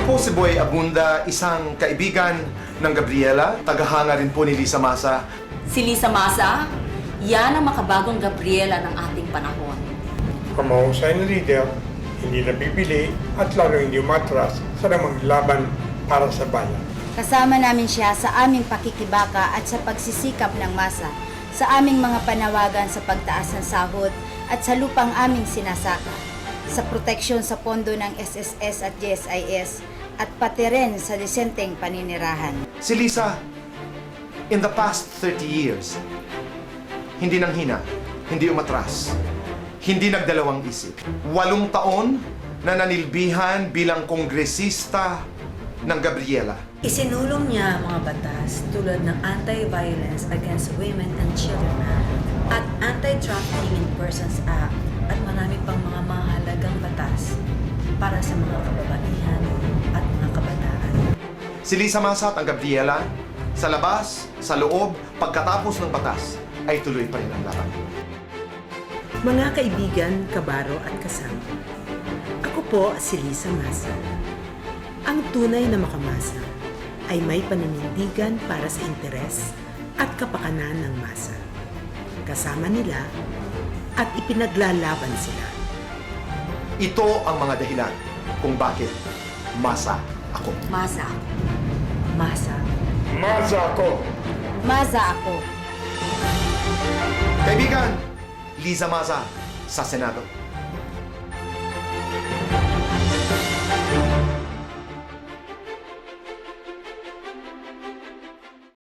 po si Boy Abunda, isang kaibigan ng Gabriela, tagahanga rin po ni Lisa Masa. Si Lisa Masa, yan ang makabagong Gabriela ng ating panahon. Ang mahusay na leader, hindi nabibili at lalo hindi umatras sa namang laban para sa bayan. Kasama namin siya sa aming pakikibaka at sa pagsisikap ng masa, sa aming mga panawagan sa pagtaas ng sahod at sa lupang aming sinasaka, sa proteksyon sa pondo ng SSS at GSIS at pati rin sa disenteng paninirahan. Si Lisa, in the past 30 years, hindi nanghina, hindi umatras, hindi nagdalawang isip. 8 taon na nanilbihan bilang kongresista ng Gabriela. Isinulong niya ang mga batas tulad ng Anti-Violence Against Women and Children Act at Anti-Trafficking in Persons Act at marami pang mga mahalagang batas para sa mga kababaihan at mga kabataan. Si Lisa Masa at ang Gabriela, sa labas, sa loob, pagkatapos ng batas, ay tuloy pa rin ang laban. Mga kaibigan, kabaro at kasama, ako po si Lisa Masa. Ang tunay na makamasa ay may paninindigan para sa interes at kapakanan ng masa. Kasama nila at ipinaglalaban sila. Ito ang mga dahilan kung bakit Masa ako. Masa. Masa. Masa ako! Masa ako! Kaibigan, Lisa Masa sa Senado.